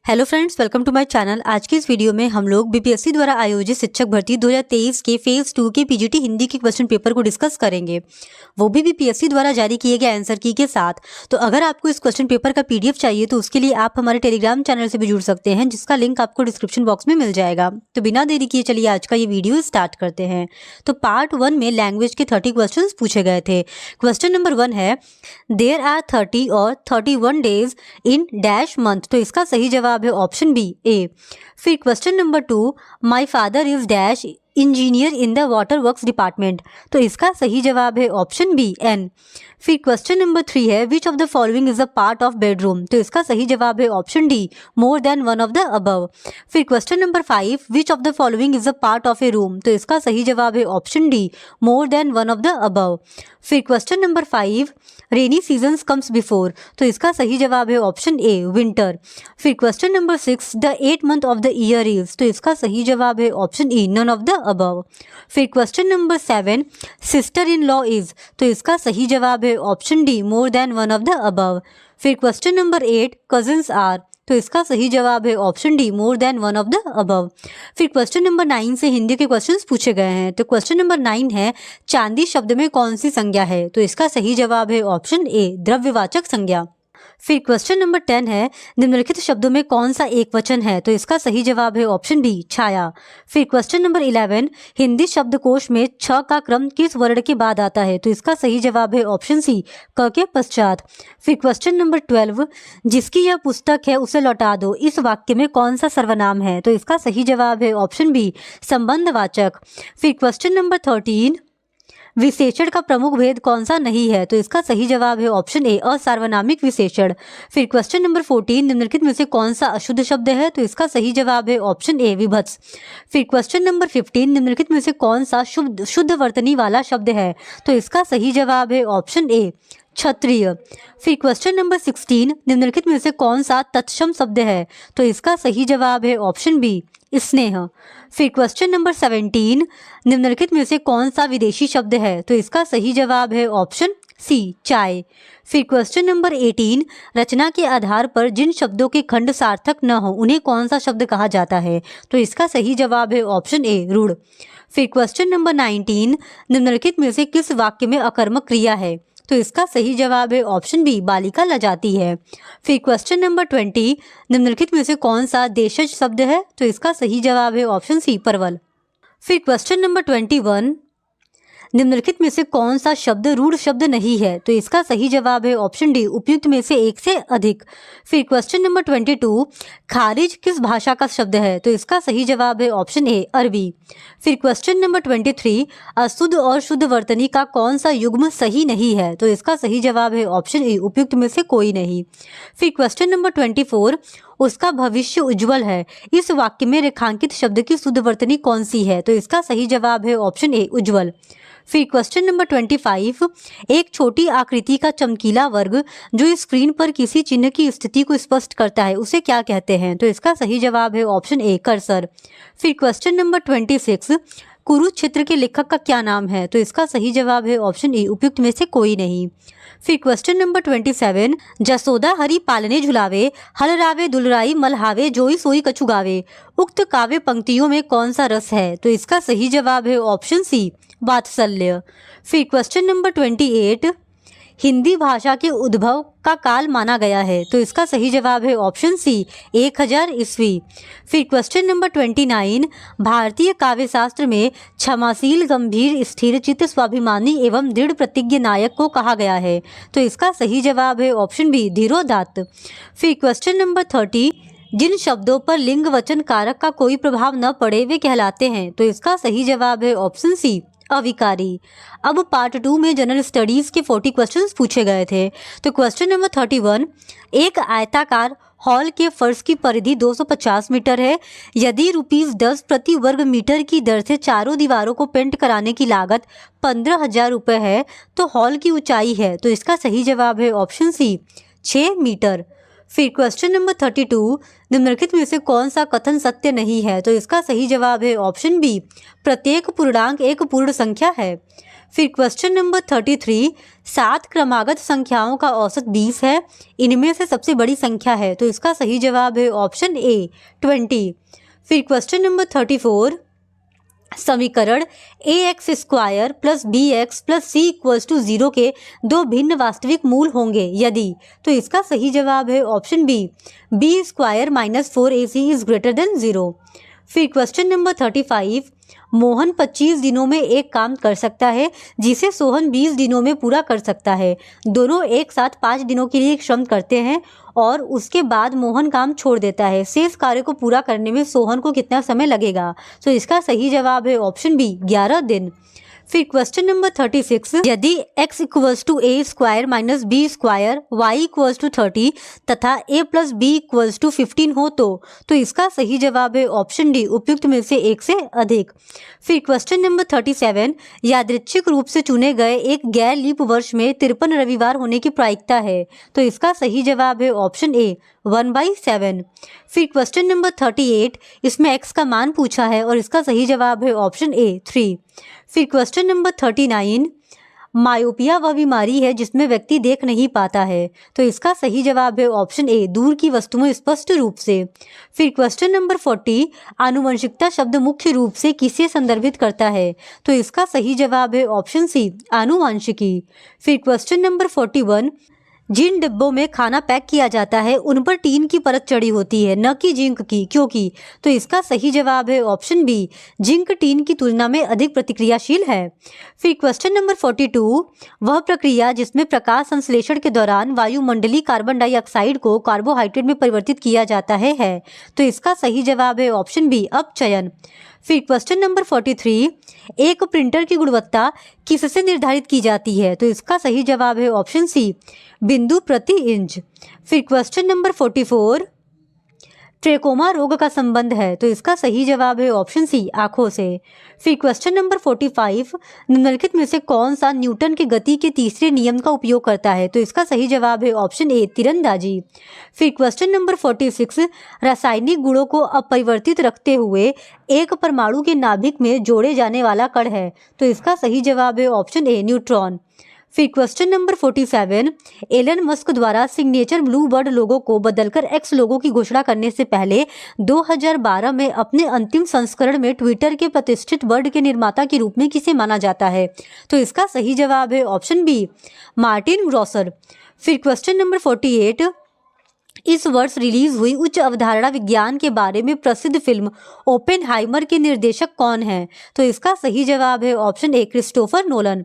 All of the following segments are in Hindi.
Hello friends, welcome to my channel. आज की इस वीडियो में हम लोग बीपीएससी द्वारा आयोजित शिक्षक भर्ती 2023 के फेज 2 के पीजीटी हिंदी के क्वेश्चन पेपर को डिस्कस करेंगे, वो भी बीपीएससी द्वारा जारी किए गए आंसर की के साथ। तो अगर आपको इस क्वेश्चन पेपर का पीडीएफ चाहिए तो उसके लिए आप हमारे टेलीग्राम चैनल से भी जुड़ सकते हैं, जिसका लिंक आपको डिस्क्रिप्शन बॉक्स में मिल जाएगा। तो बिना देरी किए चलिए आज का ये वीडियो स्टार्ट करते हैं। तो पार्ट 1 में लैंग्वेज के 30 क्वेश्चन पूछे गए थे। क्वेश्चन नंबर 1 है, देयर आर 30 और 31 डेज इन डैश मंथ। तो इसका सही जवाब है ऑप्शन बी ए। फिर question number 2, my father is dash engineer in the water works department. तो इसका सही जवाब है ऑप्शन बी एन। फिर क्वेश्चन नंबर 3 है, which of the following is a part of bedroom. तो इसका सही जवाब है option D, more than one of the above. फिर question number 5, which of the following is a part of a room. तो इसका सही जवाब है option D, more than one of the above. फिर question number 5, rainy seasons comes before. तो इसका सही जवाब है ऑप्शन ए, विंटर। फिर question number 6, the 8th month of the year is. तो इसका सही जवाब है option E, none of the above. फिर question number 7, sister in law is. तो इसका सही जवाब है option D, more than one of the above. फिर क्वेश्चन नंबर 8, कजिन्स आर। तो इसका सही जवाब है option D, more than one of the above. फिर क्वेश्चन नंबर 9 से हिंदी के क्वेश्चंस पूछे गए हैं। तो क्वेश्चन नंबर 9 है, चांदी शब्द में कौन सी संज्ञा है। तो इसका सही जवाब है ऑप्शन ए, द्रव्यवाचक संज्ञा। फिर क्वेश्चन नंबर 10 है, निम्नलिखित शब्दों में कौन सा एक वचन है। तो इसका सही जवाब है ऑप्शन बी, छाया। फिर क्वेश्चन नंबर 11, हिंदी शब्दकोश में छ का क्रम किस वर्ण के बाद आता है। तो इसका सही जवाब है ऑप्शन सी, क के पश्चात। फिर क्वेश्चन नंबर 12, जिसकी यह पुस्तक है उसे लौटा दो। इस वाक्य में कौन सा सर्वनाम है। तो इसका सही जवाब है ऑप्शन बी, संबंधवाचक। फिर क्वेश्चन नंबर 13, विशेषण का प्रमुख भेद कौन सा नहीं है। तो इसका सही जवाब है ऑप्शन ए, असार्वनामिक विशेषण। फिर क्वेश्चन नंबर 14, निम्नलिखित में से कौन सा अशुद्ध शब्द है। तो इसका सही जवाब है ऑप्शन ए, विभत्स। फिर क्वेश्चन नंबर 15, निम्नलिखित में से कौन सा शुद्ध वर्तनी वाला शब्द है। तो इसका सही जवाब है ऑप्शन ए, क्षत्रिय। फिर क्वेश्चन नंबर 16, निम्नलिखित में से कौन सा तत्सम शब्द है। तो इसका सही जवाब है ऑप्शन बी, स्नेह। फिर क्वेश्चन नंबर 17, निम्नलिखित में से कौन सा विदेशी शब्द है। तो इसका सही जवाब है ऑप्शन सी, चाय। फिर क्वेश्चन नंबर 18, रचना के आधार पर जिन शब्दों के खंड सार्थक न हो उन्हें कौन सा शब्द कहा जाता है। तो इसका सही जवाब है ऑप्शन ए, रूढ़। फिर क्वेश्चन नंबर 19, निम्नलिखित में से किस वाक्य में अकर्मक क्रिया है। तो इसका सही जवाब है ऑप्शन बी, बालिका लजाती है। फिर क्वेश्चन नंबर 20, निम्नलिखित में से कौन सा देशज शब्द है। तो इसका सही जवाब है ऑप्शन सी, परवल। फिर क्वेश्चन नंबर 21, निम्नलिखित में से कौन सा शब्द रूढ़ शब्द नहीं है। तो इसका सही जवाब है ऑप्शन डी, उपयुक्त में से एक से अधिक। फिर क्वेश्चन नंबर 22, खारिज किस भाषा का शब्द है। तो इसका सही जवाब है ऑप्शन ए, अरबी। फिर क्वेश्चन नंबर 23, अशुद्ध और शुद्ध वर्तनी का कौन सा युग्म सही नहीं है। तो इसका सही जवाब है ऑप्शन ए, उपयुक्त में से कोई नहीं। फिर क्वेश्चन नंबर 24, उसका भविष्य उज्जवल है। इस वाक्य में रेखांकित शब्द की शुद्ध वर्तनी कौन सी है। तो इसका सही जवाब है ऑप्शन ए, उज्जवल। फिर क्वेश्चन नंबर 25, एक छोटी आकृति का चमकीला वर्ग जो स्क्रीन पर किसी चिन्ह की स्थिति को स्पष्ट करता है उसे क्या कहते हैं। तो इसका सही जवाब है ऑप्शन ए, कर्सर। फिर क्वेश्चन नंबर 26, कुरुक्षेत्र के लेखक का क्या नाम है। तो इसका सही जवाब है ऑप्शन ए, उपयुक्त में से कोई नहीं। फिर क्वेश्चन नंबर 27, जसोदा हरि पालने झुलावे, हल रावे दुलराई मलहावे, जोई सोई कछु गावे। उक्त काव्य पंक्तियों में कौन सा रस है। तो इसका सही जवाब है ऑप्शन सी, वात्सल्य। फिर क्वेश्चन नंबर 28, हिंदी भाषा के उद्भव का काल माना गया है। तो इसका सही जवाब है ऑप्शन सी, 1000 ईस्वी। फिर क्वेश्चन नंबर 29, भारतीय काव्य शास्त्र में क्षमाशील, गंभीर, स्थिरचित्त, स्वाभिमानी एवं दृढ़ प्रतिज्ञ नायक को कहा गया है। तो इसका सही जवाब है ऑप्शन बी, धीरोदात्त। फिर क्वेश्चन नंबर 30, जिन शब्दों पर लिंग वचन कारक का कोई प्रभाव न पड़े वे कहलाते हैं। तो इसका सही जवाब है ऑप्शन सी, अविकारी। अब पार्ट 2 में जनरल स्टडीज के 40 क्वेश्चंस पूछे गए थे। तो क्वेश्चन नंबर 31, एक आयताकार हॉल के फर्श की परिधि 250 मीटर है। यदि ₹10 प्रति वर्ग मीटर की दर से चारों दीवारों को पेंट कराने की लागत 15,000 रुपये है तो हॉल की ऊंचाई है। तो इसका सही जवाब है ऑप्शन सी, 6 मीटर। फिर क्वेश्चन नंबर 32, निम्नलिखित में से कौन सा कथन सत्य नहीं है। तो इसका सही जवाब है ऑप्शन बी, प्रत्येक पूर्णांक एक पूर्ण संख्या है। फिर क्वेश्चन नंबर 33, 7 क्रमागत संख्याओं का औसत 20 है, इनमें से सबसे बड़ी संख्या है, तो इसका सही जवाब है ऑप्शन ए 20। फिर क्वेश्चन नंबर 34, समीकरण ax² plus bx plus c equals to 0 के दो भिन्न वास्तविक मूल होंगे यदि, तो इसका सही जवाब है option B b² minus 4ac is greater than 0। फिर क्वेश्चन नंबर 35, मोहन 25 दिनों में एक काम कर सकता है जिसे सोहन 20 दिनों में पूरा कर सकता है। दोनों एक साथ 5 दिनों के लिए श्रम करते हैं और उसके बाद मोहन काम छोड़ देता है। शेष कार्य को पूरा करने में सोहन को कितना समय लगेगा? तो इसका सही जवाब है ऑप्शन बी 11 दिन। फिर क्वेश्चन नंबर 36, यदि x equals to a² minus b² y equals to 30 तथा a plus B equals to 15 हो तो इसका सही जवाब है ऑप्शन डी उपयुक्त में से एक से अधिक। फिर क्वेश्चन नंबर 37, यादृच्छिक रूप से चुने गए एक गैर लीप वर्ष में 53 रविवार होने की प्रायिकता है, तो इसका सही जवाब है ऑप्शन ए 1/7। फिर क्वेश्चन नंबर 38, इसमें x का मान पूछा है और इसका सही जवाब है ऑप्शन ए 3। फिर क्वेश्चन नंबर 39, मायोपिया वह बीमारी है जिसमें व्यक्ति देख नहीं पाता है, तो इसका सही जवाब है ऑप्शन ए दूर की वस्तुओं स्पष्ट रूप से। फिर क्वेश्चन नंबर 40, आनुवंशिकता शब्द मुख्य रूप से किसे संदर्भित करता है, तो इसका सही जवाब है ऑप्शन सी आनुवांशिकी। फिर क्वेश्चन नंबर 41, जिन डिब्बों में खाना पैक किया जाता है उन पर टीन की परत चढ़ी होती है न कि जिंक की, क्योंकि, तो इसका सही जवाब है ऑप्शन बी जिंक टीन की तुलना में अधिक प्रतिक्रियाशील है। फिर क्वेश्चन नंबर 42, वह प्रक्रिया जिसमें प्रकाश संश्लेषण के दौरान वायुमंडलीय कार्बन डाइऑक्साइड को कार्बोहाइड्रेट में परिवर्तित किया जाता है, तो इसका सही जवाब है ऑप्शन बी अपचयन। फिर क्वेश्चन नंबर 43, एक प्रिंटर की गुणवत्ता किससे निर्धारित की जाती है, तो इसका सही जवाब है ऑप्शन सी बिंदु प्रति इंच। फिर क्वेश्चन नंबर 44, ट्रेकोमा रोग का संबंध है, तो इसका सही जवाब है ऑप्शन सी आंखों से। फिर क्वेश्चन नंबर 45, निम्नलिखित में से कौन सा न्यूटन के गति के तीसरे नियम का उपयोग करता है, तो इसका सही जवाब है ऑप्शन ए तीरंदाजी। फिर क्वेश्चन नंबर 46, रासायनिक गुणों को अपरिवर्तित रखते हुए एक परमाणु के नाभिक में जोड़े जाने वाला कण है, तो इसका सही जवाब है ऑप्शन ए न्यूट्रॉन। फिर क्वेश्चन नंबर 47, एलन मस्क द्वारा सिग्नेचर ब्लू बर्ड लोगो को बदलकर एक्स लोगो की घोषणा करने से पहले 2012 में अपने अंतिम संस्करण में ट्विटर के प्रतिष्ठित बर्ड के निर्माता के रूप में किसे माना जाता है, तो इसका सही जवाब है ऑप्शन बी मार्टिन ग्रॉसर। फिर क्वेश्चन नंबर 48, इस वर्ष रिलीज हुई उच्च अवधारणा विज्ञान के बारे में प्रसिद्ध फिल्म ओपेनहाइमर के निर्देशक कौन हैं, तो इसका सही जवाब है ऑप्शन ए क्रिस्टोफर नोलन।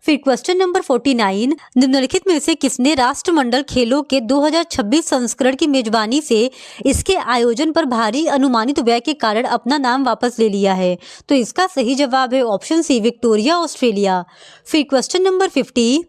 फिर क्वेश्चन नंबर 49, निम्नलिखित में से किसने राष्ट्रमंडल खेलों के 2026 संस्करण की मेजबानी से इसके आयोजन पर भारी अनुमानित व्यय के कारण अपना नाम वापस ले लिया है, तो इसका सही जवाब है ऑप्शन सी विक्टोरिया ऑस्ट्रेलिया। फिर क्वेश्चन नंबर 50,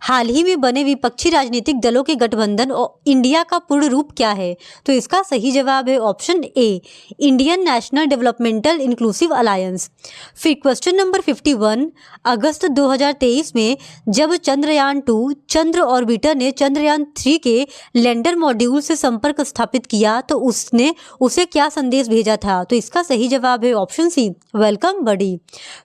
हाल ही में बने विपक्षी राजनीतिक दलों के गठबंधन और इंडिया का पूर्ण रूप क्या है, तो इसका सही जवाब है ऑप्शन ए Indian national developmental inclusive alliance. फिर क्वेश्चन नंबर 51, अगस्त 2023 में जब चंद्रयान 2 चंद्र ऑर्बिटर ने चंद्रयान 3 के लैंडर मॉड्यूल से संपर्क स्थापित किया तो उसने उसे क्या संदेश भेजा था, तो इसका सही जवाब है ऑप्शन सी वेलकम बडी।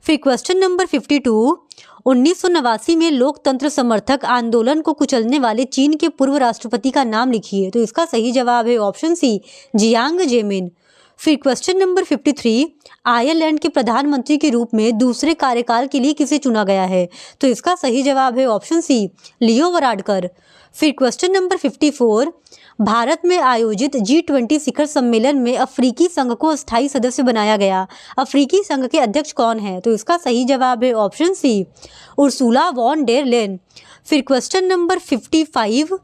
फिर क्वेश्चन नंबर 52, 1989 में लोकतंत्र समर्थक आंदोलन को कुचलने वाले चीन के पूर्व राष्ट्रपति का नाम लिखिए, तो इसका सही जवाब है ऑप्शन सी जियांग जेमिन। फिर क्वेश्चन नंबर 53, आयरलैंड के प्रधानमंत्री के रूप में दूसरे कार्यकाल के लिए किसे चुना गया है, तो इसका सही जवाब है ऑप्शन सी लियो वराडकर। फिर क्वेश्चन नंबर 54, भारत में आयोजित G20 शिखर सम्मेलन में अफ्रीकी संघ को स्थायी सदस्य बनाया गया। अफ्रीकी संघ के अध्यक्ष कौन है, तो इसका सही जवाब है option C Ursula von der Leyen. फिर क्वेश्चन नंबर 55,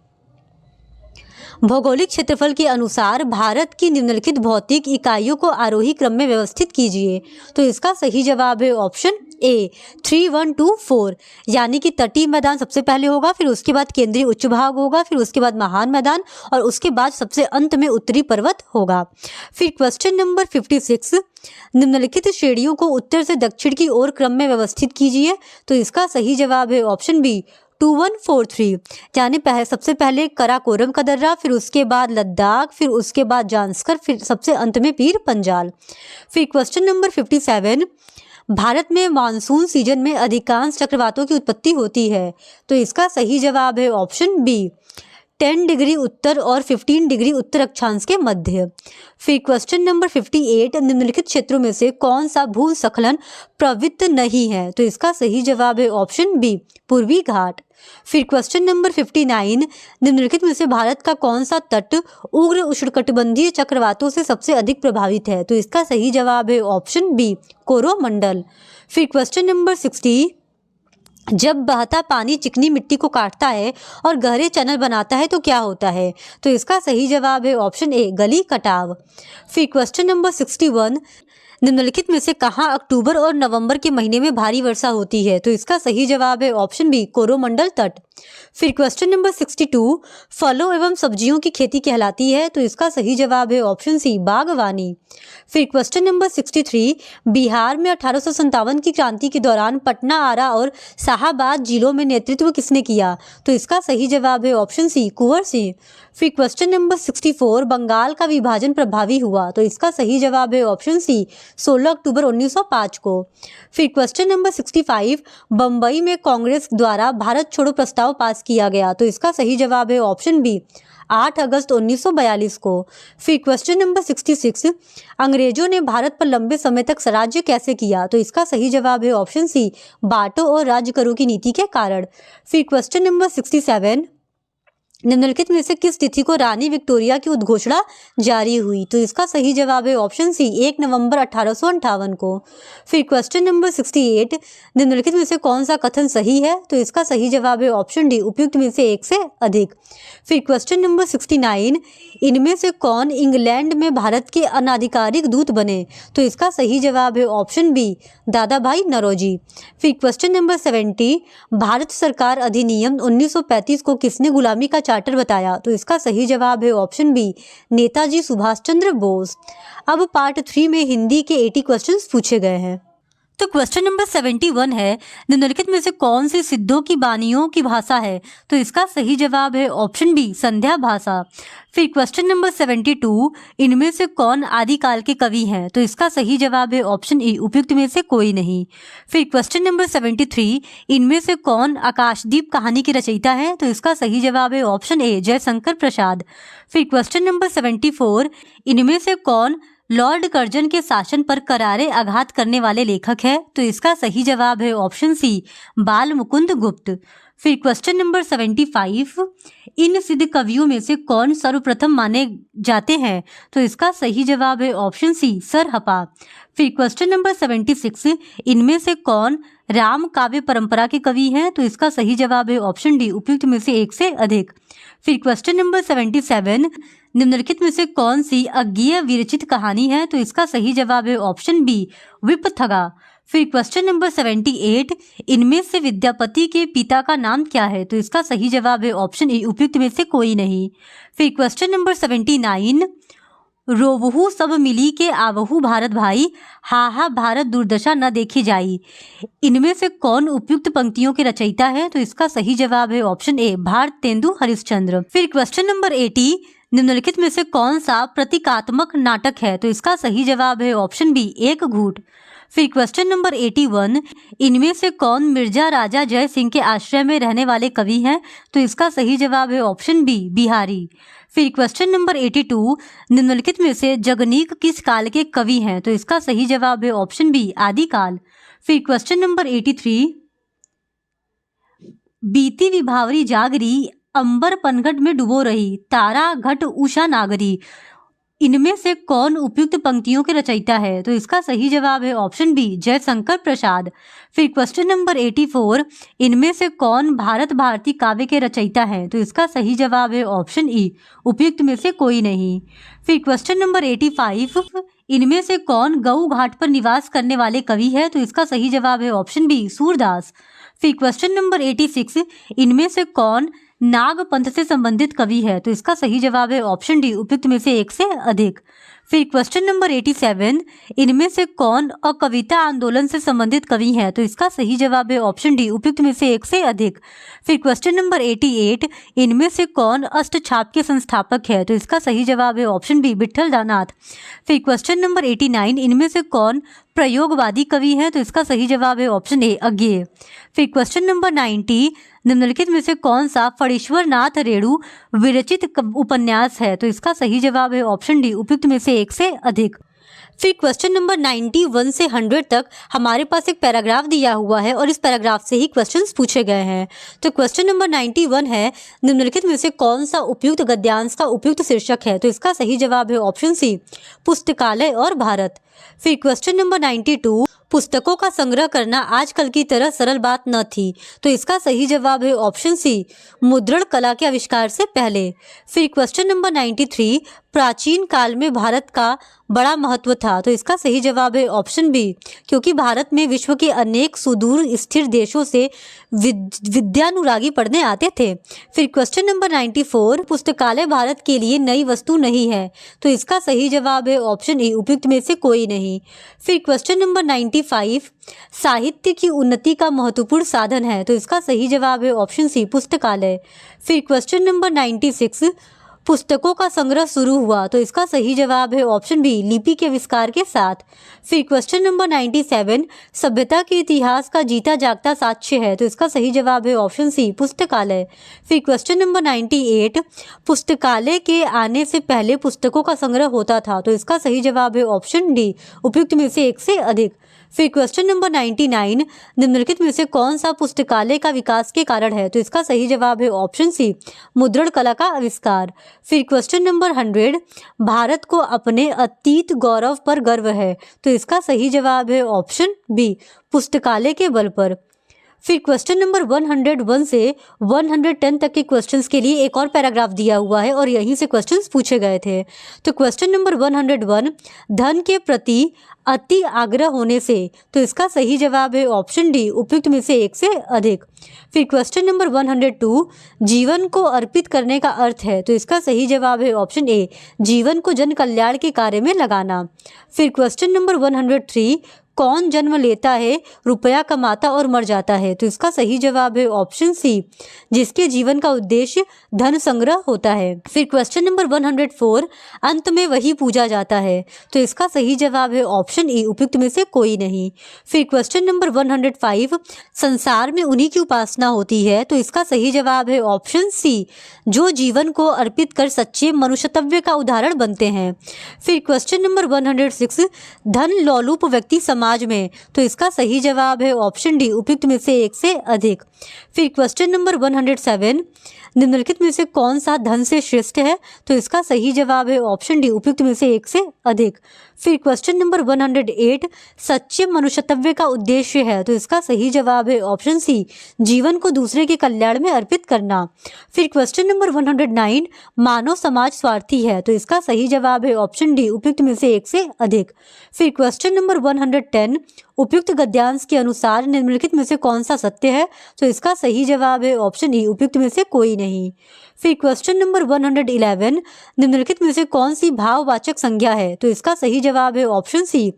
भौगोलिक क्षेत्रफल के अनुसार भारत की निम्नलिखित भौतिक इकाइयों को आरोही क्रम में व्यवस्थित कीजिए, तो इसका सही जवाब है ऑप्शन ए 3, 1, 2, 4, यानी कि तटीय मैदान सबसे पहले होगा, फिर उसके बाद केंद्रीय उच्च भाग होगा, फिर उसके बाद महान मैदान और उसके बाद सबसे अंत में उत्तरी पर्वत होगा। फिर क्वेश्चन नंबर 56, निम्नलिखित श्रेणियों को उत्तर से दक्षिण की ओर क्रम में व्यवस्थित कीजिए, तो इसका सही जवाब है ऑप्शन बी 2, 1, 4, 3, यानी सबसे पहले कराकोरम का दर्रा, फिर उसके बाद लद्दाख, फिर उसके बाद जांस्कर, फिर सबसे अंत में पीर पंजाल। फिर क्वेश्चन नंबर 57, भारत में मानसून सीजन में अधिकांश चक्रवातों की उत्पत्ति होती है, तो इसका सही जवाब है ऑप्शन बी 10 डिग्री उत्तर और 15 डिग्री उत्तर अक्षांश के मध्य। फिर क्वेश्चन नंबर 58, निम्नलिखित क्षेत्रों में से कौन सा भूस्खलन प्रवृत्त नहीं है, तो इसका सही जवाब है ऑप्शन बी पूर्वी घाट। फिर क्वेश्चन नंबर 59, निम्नलिखित में से भारत का कौन सा तट उग्र उष्णकटिबंधीय चक्रवातों से सबसे अधिक प्रभावित है, तो इसका सही जवाब है ऑप्शन बी कोरोमंडल। फिर क्वेश्चन नंबर 60, जब बहता पानी चिकनी मिट्टी को काटता है और गहरे चैनल बनाता है तो क्या होता है, तो इसका सही जवाब है ऑप्शन ए गली कटाव। फिर क्वेश्चन नंबर 61, निम्नलिखित में से कहाँ अक्टूबर और नवंबर के महीने में भारी वर्षा होती है, तो इसका सही जवाब है ऑप्शन बी कोरोमंडल तट। फिर क्वेश्चन नंबर 62, फलों एवं सब्जियों की खेती कहलाती है, तो इसका सही जवाब है ऑप्शन सी बागवानी। फिर क्वेश्चन नंबर 63, बिहार में 1857 की क्रांति के दौरान पटना, आरा और शाहाबाद जिलों में नेतृत्व किसने किया, तो इसका सही जवाब है ऑप्शन सी कुंवर सिंह। फिर क्वेश्चन नंबर 64, बंगाल का विभाजन प्रभावी हुआ, तो इसका सही जवाब है ऑप्शन सी 16 अक्टूबर 1905 को। फिर क्वेश्चन नंबर 65, बम्बई में कांग्रेस द्वारा भारत छोड़ो प्रस्ताव पास किया गया, तो इसका सही जवाब है ऑप्शन बी 8 अगस्त 1942 को। फिर क्वेश्चन नंबर 66, अंग्रेजों ने भारत पर लंबे समय तक स्वराज्य कैसे किया, तो इसका सही जवाब है ऑप्शन सी बांटो और राज्य करो की नीति के कारण। फिर क्वेश्चन नंबर 67, निम्नलिखित में से किस तिथि को रानी विक्टोरिया की उद्घोषणा जारी हुई, तो इसका सही जवाब है ऑप्शन सी 1 नवंबर 1858 को। फिर क्वेश्चन नंबर 68, निम्नलिखित में से कौन सा कथन सही है, तो इसका सही जवाब है ऑप्शन डी उपयुक्त में से एक से अधिक। फिर क्वेश्चन नंबर 69, इनमें से कौन इंग्लैंड में भारत के अनाधिकारिक दूत बने, तो इसका सही जवाब है ऑप्शन बी दादा भाई नौरोजी। फिर क्वेश्चन नंबर 70, भारत सरकार अधिनियम 1935 को किसने गुलामी का चार्टर बताया, तो इसका सही जवाब है ऑप्शन बी नेताजी सुभाष चंद्र बोस। अब पार्ट 3 में हिंदी के 80 क्वेश्चंस पूछे गए हैं। तो क्वेश्चन नंबर 71 है, निम्नलिखित में से कौन सी सिद्धों की बानियों की भाषा है, तो इसका सही जवाब है ऑप्शन बी संध्या भाषा। फिर क्वेश्चन नंबर 72, इनमें से कौन आदिकाल के कवि हैं, तो इसका सही जवाब है ऑप्शन ई उपयुक्त में से कोई नहीं। फिर क्वेश्चन नंबर 73, इनमें से कौन आकाशदीप कहानी के रचयिता है, तो इसका सही जवाब है ऑप्शन ए जयशंकर प्रसाद। फिर क्वेश्चन नंबर 74, इनमें से कौन लॉर्ड कर्जन के शासन पर करारे आघात करने वाले लेखक है, तो इसका सही जवाब है ऑप्शन सी बाल मुकुंद गुप्त। फिर क्वेश्चन नंबर 75, इन सिद्ध कवियों में से कौन सर्वप्रथम माने जाते हैं, तो इसका सही जवाब है ऑप्शन सी सरहपा। फिर क्वेश्चन नंबर 76, इनमें से कौन राम काव्य परंपरा के कवि हैं, तो इसका सही जवाब है ऑप्शन डी उपयुक्त में से एक से अधिक। फिर क्वेश्चन नंबर 77, निम्नलिखित में से कौन सी अज्ञेय विरचित कहानी है, तो इसका सही जवाब है ऑप्शन बी विपथगा। फिर क्वेश्चन नंबर 78, इनमें से विद्यापति के पिता का नाम क्या है, तो इसका सही जवाब है ऑप्शन ए उपयुक्त में से कोई नहीं। फिर क्वेश्चन नंबर 79, रोवहु सब मिली के आवहु भारत भाई, हा हा भारत दुर्दशा न देखी जाई, इनमें से कौन उपयुक्त पंक्तियों के रचयिता है, तो इसका सही जवाब है ऑप्शन ए भारतेंदु हरिश्चंद्र। फिर क्वेश्चन नंबर 80, निम्नलिखित में से कौन सा प्रतीकात्मक नाटक है, तो इसका सही जवाब है ऑप्शन बी एक घूट। फिर क्वेश्चन नंबर 81, इनमें से कौन मिर्जा राजा जय सिंह के आश्रय में रहने वाले कवि हैं, तो इसका सही जवाब है ऑप्शन बी बिहारी। फिर क्वेश्चन नंबर 82, निम्नलिखित में से जगनीक किस काल के कवि हैं, तो इसका सही जवाब है ऑप्शन बी आदिकाल। फिर क्वेश्चन नंबर 83, बीती विभावरी जागरी, अंबर पनघट में डुबो रही, तारा घट उषा नागरी, इनमें से कौन उपयुक्त पंक्तियों के रचयिता है, तो इसका सही जवाब है ऑप्शन बी जयशंकर प्रसाद। फिर क्वेश्चन नंबर 84, इनमें से कौन भारत भारती काव्य के रचयिता है, तो इसका सही जवाब है ऑप्शन ई उपयुक्त में से कोई नहीं। फिर क्वेश्चन नंबर 85, इनमें से कौन गऊ घाट पर निवास करने वाले कवि है, तो इसका सही जवाब है ऑप्शन बी सूरदास। फिर क्वेश्चन नंबर 86, इनमें से कौन नाग पंथ से संबंधित कवि है, तो इसका सही जवाब है ऑप्शन डी उपयुक्त में से एक से अधिक। फिर क्वेश्चन नंबर 87, इनमें से कौन कविता आंदोलन से संबंधित कवि है? तो इसका सही जवाब है ऑप्शन डी, उपयुक्त में से एक से अधिक। फिर क्वेश्चन नंबर 88, इनमें से कौन अष्टछाप के संस्थापक है? तो इसका सही जवाब है ऑप्शन बी, विट्ठल दासनाथ। फिर क्वेश्चन नंबर 89, इनमें से कौन प्रयोगवादी कवि है? तो इसका सही जवाब है ऑप्शन ए, अज्ञेय। फिर क्वेश्चन नंबर 90, निम्नलिखित में से कौन सा फणीश्वर नाथ रेणु विरचित उपन्यास है? तो इसका सही जवाब है ऑप्शन डी, उपयुक्त में से एक से अधिक। फिर क्वेश्चन नंबर 91 से 100 तक हमारे पास एक पैराग्राफ दिया हुआ है और इस पैराग्राफ से ही क्वेश्चंस पूछे गए हैं। तो क्वेश्चन नंबर 91 है, निम्नलिखित में से कौन सा उपयुक्त गद्यांश का उपयुक्त शीर्षक है? तो इसका सही जवाब है ऑप्शन सी, पुस्तकालय और भारत। फिर क्वेश्चन नंबर 92, पुस्तकों का संग्रह करना आजकल की तरह सरल बात न थी। तो इसका सही जवाब है ऑप्शन सी, मुद्रण कला के आविष्कार से पहले। फिर क्वेश्चन नंबर 93, प्राचीन काल में भारत का बड़ा महत्व था। तो इसका सही जवाब है ऑप्शन बी, क्योंकि भारत में विश्व के अनेक सुदूर स्थिर देशों से विद्यानुरागी पढ़ने आते थे। फिर क्वेश्चन नंबर 94, पुस्तकालय भारत के लिए नई वस्तु नहीं है। तो इसका सही जवाब है ऑप्शन ए, उपयुक्त में से कोई नहीं। फिर क्वेश्चन नंबर 95, साहित्य की उन्नति का महत्वपूर्ण साधन है। तो इसका सही जवाब है ऑप्शन सी, पुस्तकालय। फिर क्वेश्चन नंबर 96, पुस्तकों का संग्रह शुरू हुआ। तो इसका सही जवाब है ऑप्शन बी, लिपि के आविष्कार के साथ। फिर क्वेश्चन नंबर 97, सभ्यता के इतिहास का जीता जागता साक्ष्य है। तो इसका सही जवाब है ऑप्शन सी, पुस्तकालय। फिर क्वेश्चन नंबर 98, पुस्तकालय के आने से पहले पुस्तकों का संग्रह होता था। तो इसका सही जवाब है ऑप्शन डी, उपयुक्त में से एक से अधिक। फिर क्वेश्चन नंबर 99, निम्नलिखित में से कौन सा पुस्तकालय का विकास के कारण है? तो इसका सही जवाब है ऑप्शन सी, मुद्रण कला का आविष्कार। फिर क्वेश्चन नंबर 100, भारत को अपने अतीत गौरव पर गर्व है। तो इसका सही जवाब है ऑप्शन बी, पुस्तकालय के बल पर। फिर क्वेश्चन नंबर 101 से 110 तक के क्वेश्चंस के लिए एक और पैराग्राफ दिया हुआ है और यहीं से क्वेश्चंस पूछे गए थे। तो क्वेश्चन नंबर 101, धन के प्रति अति आग्रह होने से। तो इसका सही जवाब है ऑप्शन डी, उपयुक्त में से एक से अधिक। फिर क्वेश्चन नंबर 102, जीवन को अर्पित करने का अर्थ है। तो इसका सही जवाब है ऑप्शन ए, जीवन को जन कल्याण के कार्य में लगाना। फिर क्वेश्चन नंबर 103, कौन जन्म लेता है, रुपया कमाता और मर जाता है? तो इसका सही जवाब है ऑप्शन सी, जिसके जीवन का उद्देश्य धन संग्रह होता है। फिर क्वेश्चन नंबर 104, अंत में वही पूजा जाता है। तो इसका सही जवाब है ऑप्शन ई, उपयुक्त में से कोई नहीं। फिर क्वेश्चन नंबर 105, संसार में उन्हीं की उपासना होती है। तो इसका सही जवाब है ऑप्शन सी, जो जीवन को अर्पित कर सच्चे मनुष्यत्व का उदाहरण बनते हैं। फिर क्वेश्चन नंबर 106, धन लोलुप व्यक्ति समाज में। तो इसका सही जवाब है ऑप्शन डी, उपयुक्त में से एक से अधिक। फिर क्वेश्चन नंबर 107, निम्नलिखित में से कौन सा धन से श्रेष्ठ है? तो इसका सही जवाब है ऑप्शन डी, उपयुक्त में से एक से अधिक। फिर क्वेश्चन नंबर 108, सच्चे मनुष्यत्व का उद्देश्य है। तो इसका सही जवाब है ऑप्शन सी, जीवन को दूसरे के कल्याण में अर्पित करना। फिर क्वेश्चन नंबर 109, मानव समाज स्वार्थी है। तो इसका सही जवाब है ऑप्शन डी, उपयुक्त में से एक से अधिक। फिर क्वेश्चन नंबर 110, उपयुक्त गद्यांश के अनुसार निम्नलिखित में से कौन सा सत्य है? तो इसका सही जवाब है ऑप्शन ई, उपयुक्त में से कोई नहीं। फिर क्वेश्चन नंबर 111, निम्नलिखित में से कौन सी भाववाचक संज्ञा है? तो इसका सही जवाब है ऑप्शन सी,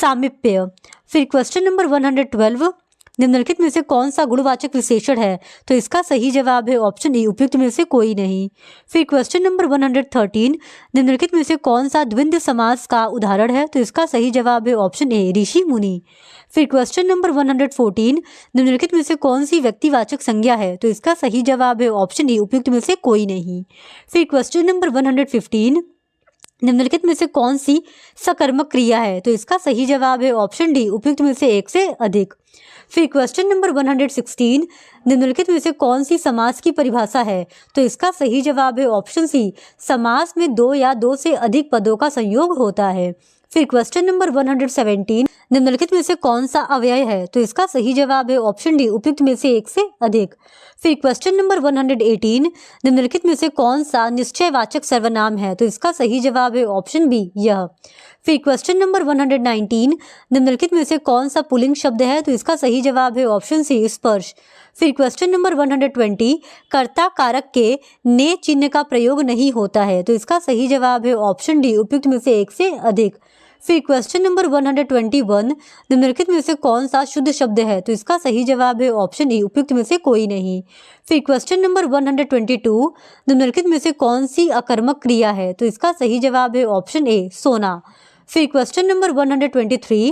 सामीप्य। फिर क्वेश्चन नंबर 112, निम्नलिखित में से कौन सा गुणवाचक विशेषण है? तो इसका सही जवाब है ऑप्शन ई, उपयुक्त में से कोई नहीं। फिर क्वेश्चन नंबर 113, निम्नलिखित में से कौन सा द्वंद्व समास का उदाहरण है? तो इसका सही जवाब है ऑप्शन ए, ऋषि मुनि। फिर क्वेश्चन नंबर 114, निम्नलिखित में से कौन सी व्यक्तिवाचक संज्ञा है? तो इसका सही जवाब है ऑप्शन ई, उपयुक्त में से कोई नहीं। फिर क्वेश्चन नंबर 115, निम्नलिखित में से कौन सी सकर्मक क्रिया है? तो इसका सही जवाब है ऑप्शन डी, उपयुक्त में से एक से अधिक। फिर क्वेश्चन नंबर 116, निम्नलिखित में से कौन सी समास की परिभाषा है? तो इसका सही जवाब है ऑप्शन सी, समास में दो या दो से अधिक पदों का संयोग होता है। फिर क्वेश्चन नंबर 117, निम्नलिखित में से कौन सा अव्यय है? तो इसका सही जवाब है ऑप्शन डी, उपयुक्त में से एक से अधिक। फिर क्वेश्चन नंबर 118, निम्नलिखित में से कौन सा निश्चयवाचक सर्वनाम है? तो इसका सही जवाब है ऑप्शन बी, यह। फिर क्वेश्चन नंबर 119, निम्नलिखित में से कौन सा पुल्लिंग शब्द है? तो इसका सही जवाब है ऑप्शन सी, स्पर्श। फिर क्वेश्चन नंबर 120, कर्ता कारक के ने चिन्ह का प्रयोग नहीं होता है, तो इसका सही जवाब है ऑप्शन डी, उपयुक्त में से एक से अधिक। फिर क्वेश्चन नंबर 121, निम्नलिखित में से कौन सा शुद्ध शब्द है, तो इसका सही जवाब है ऑप्शन ई, उपयुक्त में से कोई नहीं। फिर क्वेश्चन नंबर 122, निम्नलिखित में से कौन सी अकर्मक क्रिया है, तो इसका सही जवाब है ऑप्शन ए, सोना। फिर क्वेश्चन नंबर 123,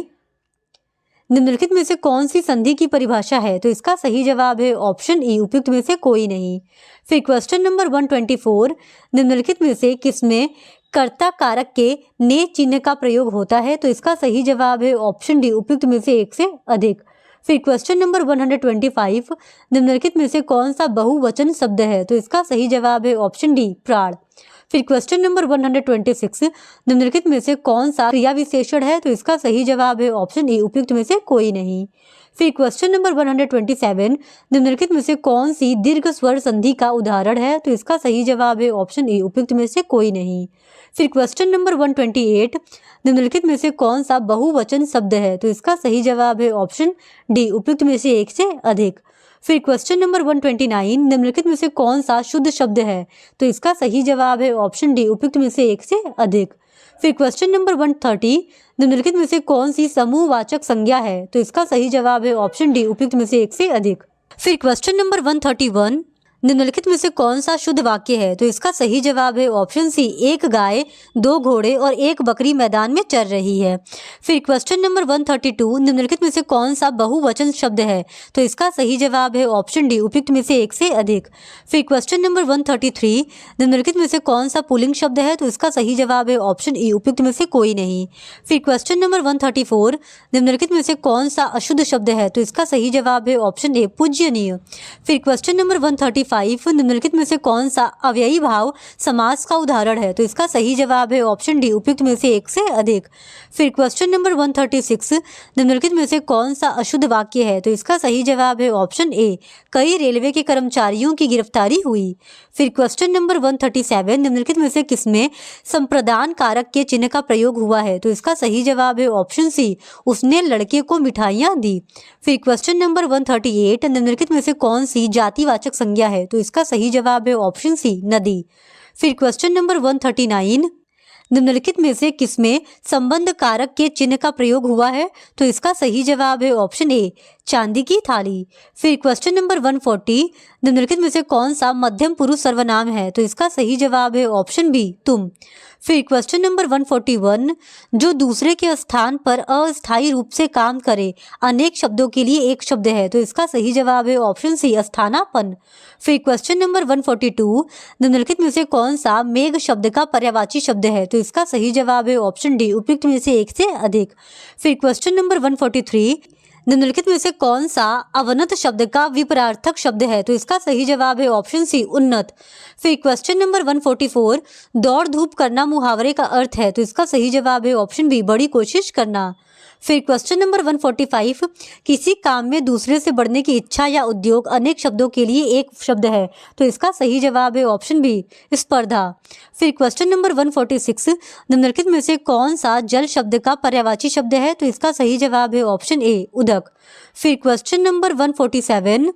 निम्नलिखित में से कौन सी संधि की परिभाषा है, तो इसका सही जवाब है ऑप्शन ई, उपयुक्त में से कोई नहीं। फिर क्वेश्चन नंबर 124, निम्नलिखित में से किसमें कर्ता कारक के ने चिन्ह का प्रयोग होता है, तो इसका सही जवाब है ऑप्शन डी, उपयुक्त में से एक से अधिक। फिर क्वेश्चन नंबर 125, निम्नलिखित में से कौन सा बहुवचन शब्द है, तो इसका सही जवाब है ऑप्शन डी, प्राण। फिर क्वेश्चन नंबर 126, निम्नलिखित में से कौन सा क्रिया विशेषण है, तो इसका सही जवाब है ऑप्शन ई, उपयुक्त में से कोई नहीं। फिर क्वेश्चन नंबर 127, निम्नलिखित में से कौन सी दीर्घ स्वर संधि का उदाहरण है, तो इसका सही जवाब है ऑप्शन ई, उपयुक्त में से कोई नहीं। फिर क्वेश्चन नंबर 128, निम्नलिखित में से कौन सा बहुवचन शब्द है, तो इसका सही जवाब है ऑप्शन डी, उपयुक्त में से एक से अधिक। फिर क्वेश्चन नंबर 129, निम्नलिखित में से कौन सा शुद्ध शब्द है, तो इसका सही जवाब है ऑप्शन डी, उपयुक्त में से एक से अधिक। फिर क्वेश्चन नंबर 130, निम्नलिखित में से कौन सी समूहवाचक संज्ञा है, तो इसका सही जवाब है ऑप्शन डी, उपयुक्त में से एक से अधिक। फिर क्वेश्चन नंबर 131, निम्नलिखित में से कौन सा शुद्ध वाक्य है, तो इसका सही जवाब है ऑप्शन सी, एक गाय, दो घोड़े और एक बकरी मैदान में चर रही है। फिर क्वेश्चन नंबर 132, निम्नलिखित में से कौन सा बहुवचन शब्द है, तो इसका सही जवाब है ऑप्शन डी, उपयुक्त में से एक से अधिक। फिर क्वेश्चन नंबर 133, निम्नलिखित में से कौन सा पुल्लिंग शब्द है, तो इसका सही जवाब है ऑप्शन ई, उपयुक्त में से कोई नहीं। फिर क्वेश्चन नंबर 134, निम्नलिखित में से कौन सा अशुद्ध शब्द है, तो इसका सही जवाब है ऑप्शन ए, पूज्यनीय। फिर क्वेश्चन नंबर 135, निम्नलिखित में से कौन सा अव्ययी भाव समास का उदाहरण है, तो इसका सही जवाब है ऑप्शन डी, उपयुक्त में से एक से अधिक। फिर क्वेश्चन नंबर 136, निम्नलिखित में से कौन सा अशुद्ध वाक्य है, तो इसका सही जवाब है ऑप्शन ए, कई रेलवे के कर्मचारियों की गिरफ्तारी हुई। फिर क्वेश्चन नंबर 137, निम्नलिखित में से किसमें संप्रदान कारक के चिन्ह का प्रयोग हुआ है, तो इसका सही जवाब है ऑप्शन सी, उसने लड़के को मिठाइयाँ दी। फिर क्वेश्चन नंबर 138, निम्नलिखित में से कौन सी जातिवाचक संज्ञा है, तो इसका सही जवाब है ऑप्शन सी, नदी। फिर क्वेश्चन नंबर 139, निम्नलिखित में से किसमें संबंध कारक के चिन्ह का प्रयोग हुआ है, तो इसका सही जवाब है ऑप्शन ए, चांदी की थाली। फिर क्वेश्चन नंबर 140, निम्नलिखित में से कौन सा मध्यम पुरुष सर्वनाम है, तो इसका सही जवाब है ऑप्शन बी, तुम। फिर क्वेश्चन नंबर 141, जो दूसरे के स्थान पर अस्थायी रूप से काम करे अनेक शब्दों के लिए एक शब्द है, तो इसका सही जवाब है ऑप्शन सी, अस्थानापन्न। फिर क्वेश्चन नंबर 142, निम्नलिखित में से कौन सा मेघ शब्द का पर्यायवाची शब्द है, तो इसका सही जवाब है ऑप्शन डी, उपयुक्त में से एक से अधिक। फिर क्वेश्चन नंबर 143, निम्नलिखित में से कौन सा अवनत शब्द का विपरार्थक शब्द है, तो इसका सही जवाब है ऑप्शन सी, उन्नत। फिर क्वेश्चन नंबर 144, दौड़ धूप करना मुहावरे का अर्थ है, तो इसका सही जवाब है ऑप्शन बी, बड़ी कोशिश करना। फिर क्वेश्चन नंबर 145, किसी काम में दूसरे से बढ़ने की इच्छा या उद्योग अनेक शब्दों के लिए एक शब्द है, तो इसका सही जवाब है ऑप्शन बी, स्पर्धा। फिर क्वेश्चन नंबर 146, निम्नलिखित में से कौन सा जल शब्द का पर्यायवाची शब्द है, तो इसका सही जवाब है ऑप्शन ए, उदक। फिर क्वेश्चन नंबर 147,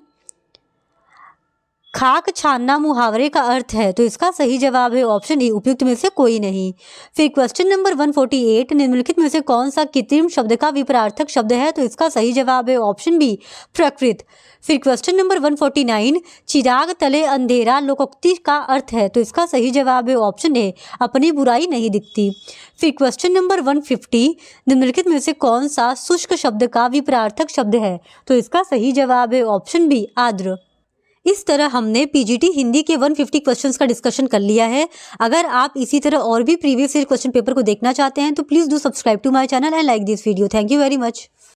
खाक छानना मुहावरे का अर्थ है, तो इसका सही जवाब है ऑप्शन ए, उपयुक्त में से कोई नहीं। फिर क्वेश्चन नंबर 148, निम्नलिखित में से कौन सा कृत्रिम शब्द का विपरार्थक शब्द है, तो इसका सही जवाब है ऑप्शन बी, प्रकृत। फिर क्वेश्चन नंबर 149, चिराग तले अंधेरा लोकोक्ति का अर्थ है, तो इसका सही जवाब है ऑप्शन ए, अपनी बुराई नहीं दिखती। फिर क्वेश्चन नंबर 150, निम्नलिखित में से कौन सा शुष्क शब्द का विपरार्थक शब्द है, तो इसका सही जवाब है ऑप्शन बी, आर्द्र। इस तरह हमने पीजीटी हिंदी के 150 क्वेश्चंस का डिस्कशन कर लिया है। अगर आप इसी तरह और भी प्रीवियस ईयर क्वेश्चन पेपर को देखना चाहते हैं तो please do subscribe to my channel and like this video. Thank you very much.